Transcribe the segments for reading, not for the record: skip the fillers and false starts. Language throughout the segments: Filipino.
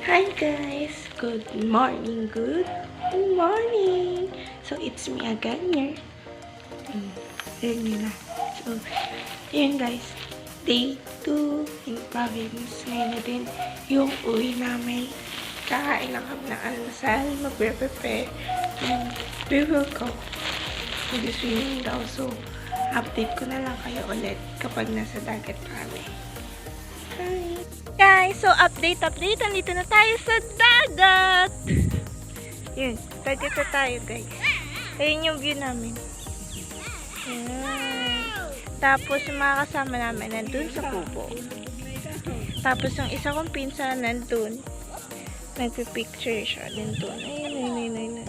Hi guys! Good morning! Good morning! So, it's me again here. Ayan nyo na. So, yun guys. Day 2 in province. Ngayon na din yung uwi namin. Kakain lang kami ng almasal. Magpe-prepare. We will go to the swimming daw. So, update ko na lang kayo ulit kapag nasa dagat kami. Bye! Guys, so update. Nandito na tayo sa dagat. Yun, dagat na tayo guys. Ayun yung view namin. Ayan. Tapos yung mga kasama namin nandun sa kubo. Tapos yung isa kong pinsan nandun. Nagpipicture siya nandun. Ayun.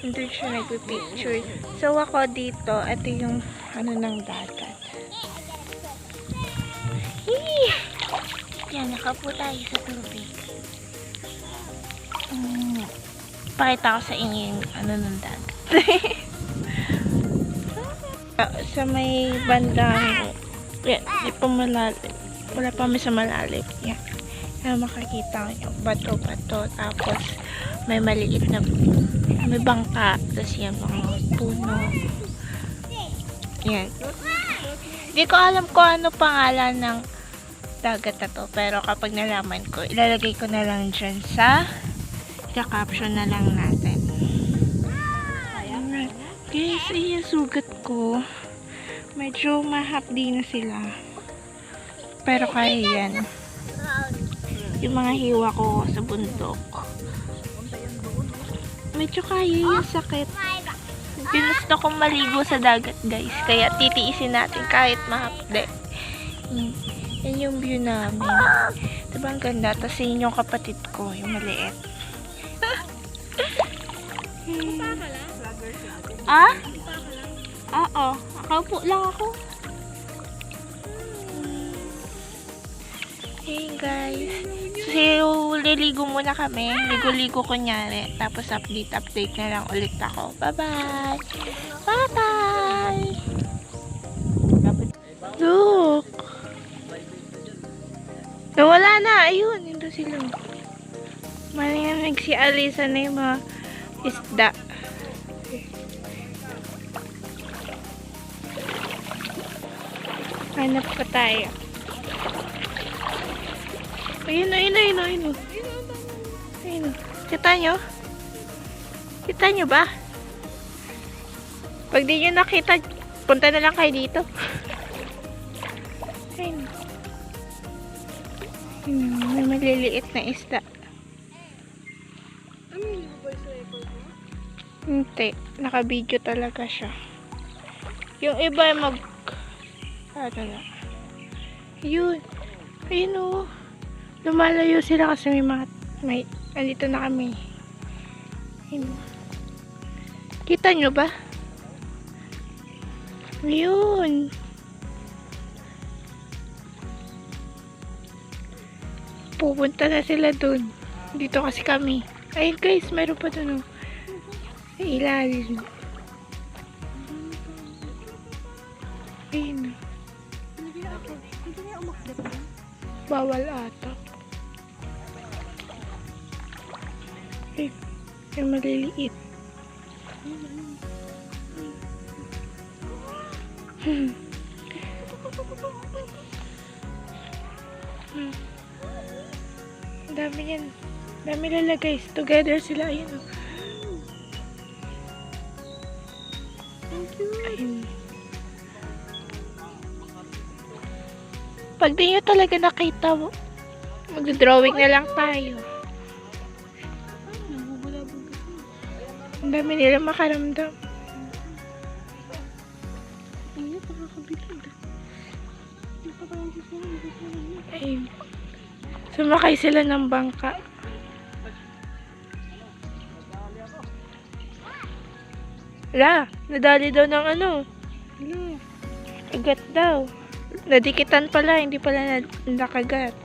Nandun siya nagpipicture. So ako dito, ito yung ano ng dagat. Yan, nakapo tayo sa tubig. Pakita ko sa inyo yung ano ng dagat. Sa may bandang, yan, di pa malalim. Wala pa may sa malalim. Yan. Yan, makikita nyo. Bato-bato. Tapos, may maliit na, may bangka. Tapos yan, mga puno. Yan. Hindi ko alam kung ano pangalan ng dagat na to, pero kapag nalaman ko, ilalagay ko na lang dyan sa caption na lang natin. Alright. Guys, yung sugat ko medyo mahapdi na sila, pero kaya yan. Yung mga hiwa ko sa bundok medyo kaya yung sakit. Ginusto kong maligo sa dagat guys, kaya titiisin natin kahit mahapdi. Yan yung view namin. Diba ang ganda? Tapos yun yung kapatid ko, yung maliit. Ah? Oo. Nakaupo lang ako. Hey guys. So, liligo muna kami. Ligo-ligo kunyari. Tapos update na lang ulit ako. Bye-bye! Bye-bye! Look! Nawala na. Ayun. Ito sila. Malingan nagsialisa na yung mga isda. Hanap pa tayo. Ayun. Ayun. Kita nyo? Kita nyo ba? Pag di nyo nakita, punta na lang kayo dito. Ayun. May maliliit na isda. Hindi. Naka-video talaga siya. Yung iba ay ano na. Ayun. Ayun o. Lumalayo sila kasi may andito na kami. Ayun. Kita nyo ba? Ayun. Pupunta na sila dun. Dito kasi kami. Ayun guys, mayroon pa dun. Sa ilalim. Ayun. Bawal ata. Ay, yung maliliit. Dami yan. Dami lalagay. Together sila. Ayun. Ayun. Pag di nyo talaga nakita mo, mag-drawing na lang tayo. Ang dami nila makaramdam. Ayun. Sumakay sila ng bangka. Wala, nadali daw ng ano. Agat daw. Nadikitan pala, hindi pala nakagat.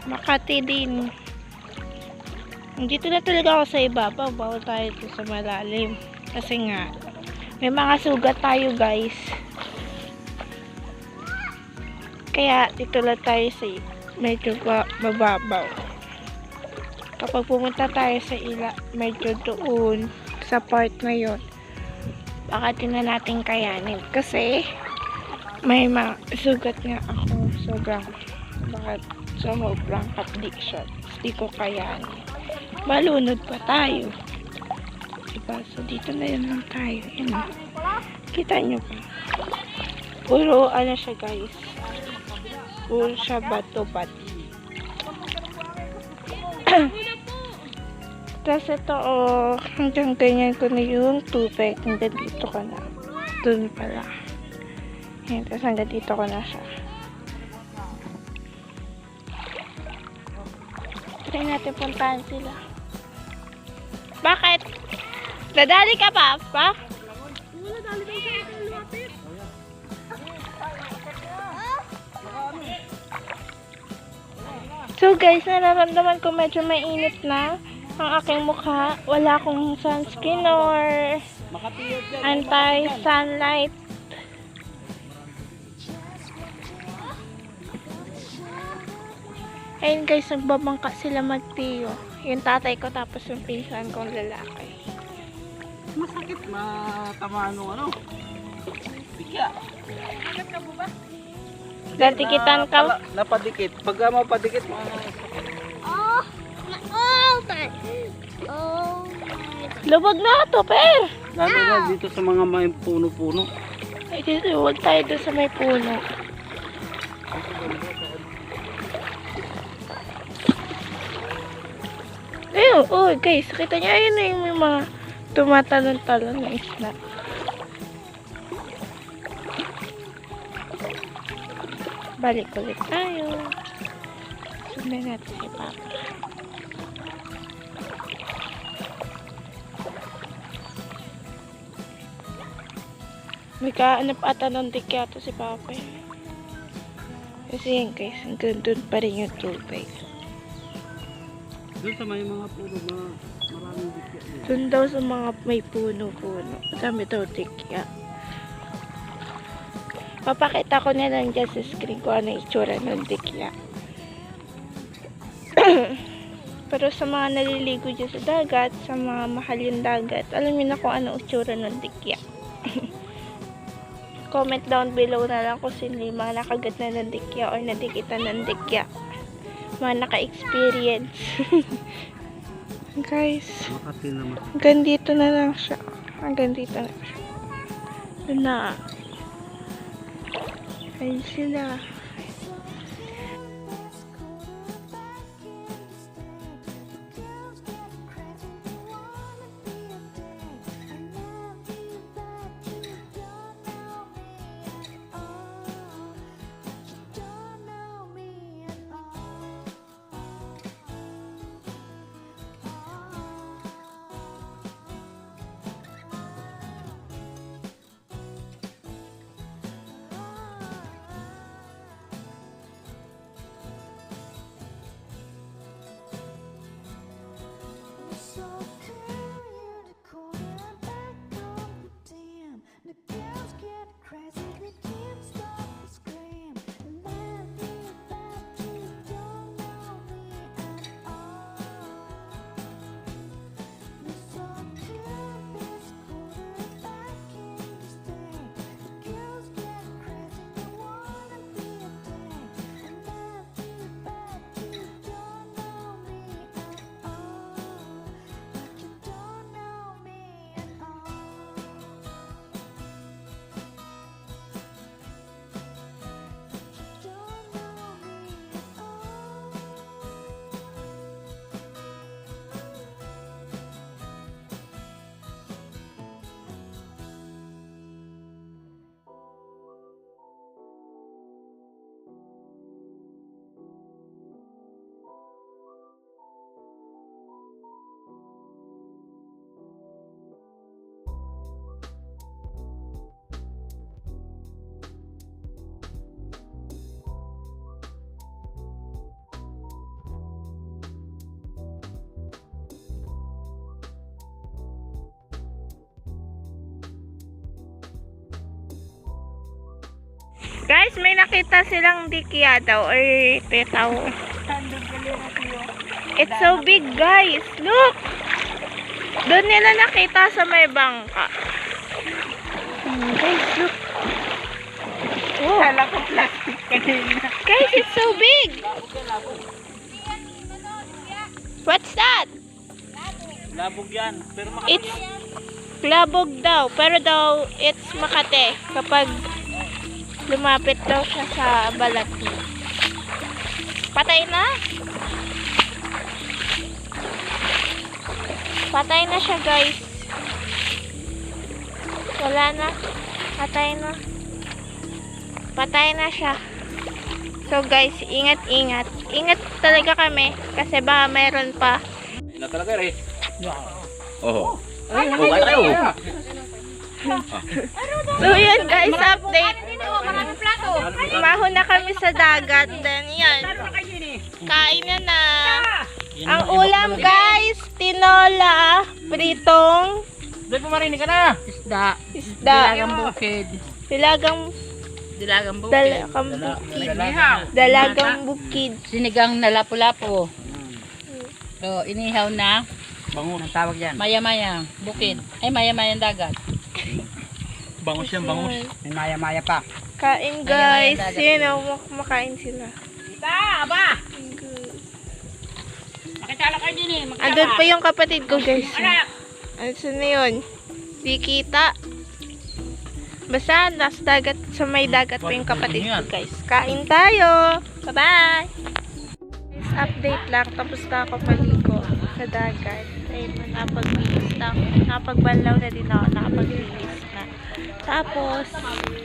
Makati din. Dito na talaga ako sa ibabaw. Bawal tayo dito sa malalim. Kasi nga, may mga sugat tayo guys. Kaya dito lang tayo sa medyo mababaw. Kapag pumunta tayo sa ila, medyo doon sa part na yun, baka din na natin kayanin. Kasi may mga sugat nga ako. Sobrang condition. Hindi ko kayanin. Malunod pa tayo. Diba? So, dito na yun lang tayo. Yan. Kita nyo ba? Puro, ano siya guys? Puro siya bato-bato. Tapos ito, oh, hanggang ganyan ko na yung tubig. Hanggang dito ko na. Doon pala. Yan, tapos hanggang dito ko na siya. Try natin puntahan sila. Bakit? Dadali ka pa? So guys, nararamdaman ko medyo mainit na ang aking mukha. Wala akong sunscreen or anti-sunlight. Ayun guys, nagbabangka sila magtiyo. Yung tatay ko tapos yung pinsan kong lalaki. Masakit, matamaan nung ano. Bigya. Datikitan ka? Napadikit. Pag mapadikit, Lubog na ito, per! lalo na dito sa mga may puno-puno. Ay, dito, huwag tayo doon sa may puno. Ayun, oh guys, kita niyo, ayun na yung mga tumatalon-talon na isla. Balik ulit tayo. Sundan natin si Papa. May kaanap ata ng dikya to si Papa. Kasi yan guys, hanggang doon pa rin yung tubig. Doon sa may mga puno, maraming bigya. Doon daw sa mga may puno-puno. Dami daw dikya. Papakita ko na lang dyan sa screen ko ano itsura ng dikya. Pero sa mga naliligo dyan sa dagat, sa mga mahal yung dagat, alam niyo na kung ano itsura ng dikya. Comment down below na lang kung sino yung mga nakagat na ng dikya or nadikitan ng dikya. Mga naka-experience. Guys, hanggang dito na lang siya. Hanggang dito na siya. Doon na. Ayun sila. Guys, may nakita silang dikya daw or petaw. It's so big, guys. Look! Doon nila nakita sa may bangka. Guys, look. Oh. Kala ko plastic kanina. Guys, it's so big. What's that? Labog yan. Pero It's labog daw. Pero daw, it's Makate. Kapag lumapit daw siya sa balat niya. Patay na? Patay na siya, guys. Wala na. Patay na. Patay na siya. So, guys, ingat-ingat. Ingat talaga kami. Kasi baka meron pa. na talaga rin. Oh. Ay, kayo. So, yun, guys, update. Mahon na kami sa dagat. Then, yan. Kain na. Ang ulam, guys, tinola, pritong, Doon pumarinig ka na. Isda. isda, Bukid. dilagang Dilagang bukid. dalagang bukid. Sinigang na lapu-lapu. So, inihaw na. Bangus. Ang tawag yan. Maya-maya. Bukid. Ay, maya-maya dagat. Bangus yan, bangus. May maya-maya pa. Kain, guys. Yan, makain sila. Ita, aba! Makitala kayo din eh. Andun pa yung kapatid ko, guys. Ano na yun? Di kita. Basta, nasa dagat, sa may dagat pa yung kapatid ko, guys. Kain tayo! Bye-bye! Guys, update lang. Tapos na ako maligo sa dagat. Ayun, nakapag-bilis na ako. Nakapagbanlaw na din ako. Nakapag-bilis na. Tapos,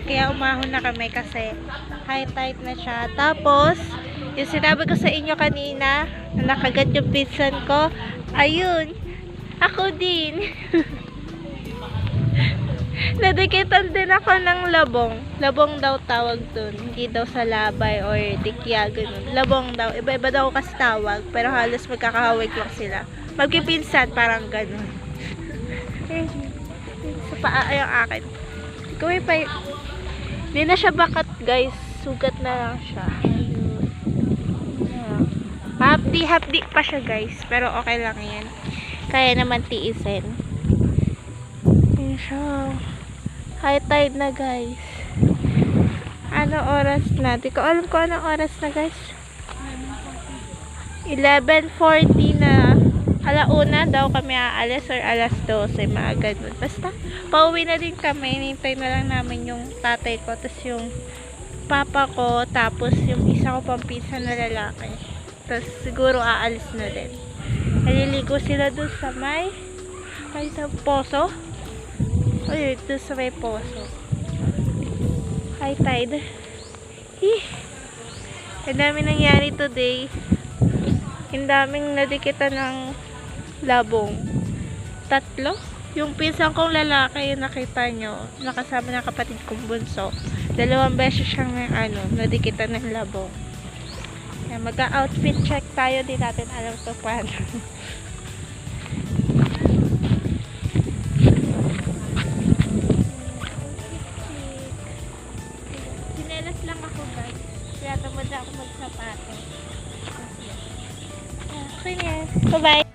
kaya umahon na kami kasi high tide na siya. Tapos, yung sinabi ko sa inyo kanina, na nakagat yung pinsan ko, ayun, ako din. Nadikitan din ako ng labong. Labong daw tawag dun. Hindi daw sa labay or dikya, ganun. Labong daw. Iba-iba daw kasi tawag. Pero halos magkakahawig lang sila. Magkipinsan, parang ganun. Sa paa yung akin. Gawin pa yun. Hindi na siya bakat, guys. Sugat na lang siya. Hapdi pa siya, guys. Pero okay lang yan. Kaya naman tiisin. Yun siya. High tide na, guys. Ano oras na? Di ko alam kung anong oras na, guys. 11:40 na. Alauna daw kami aalis or alas 12. Mga ganun. Basta, pauwi na din kami. Hinintay na lang namin yung tatay ko. Tapos yung papa ko. Tapos yung isa ko pang pinsan na lalaki. Tapos siguro aalis na din. Naliligo sila dun sa may poso. Ay, dun sa may poso. High tide. Ang dami nangyari today. Ang daming nadikitan ng labong. 3. Yung pinsan kong lalaki, yung nakita nyo, nakasama ng kapatid kong bunso. 2 beses siyang nadikitan ng labong. Mag-outfit check tayo, di natin alam to paano. Sinelas lang ako, guys. Kaya tamad na ako magsapato. Okay na yan. Bye-bye.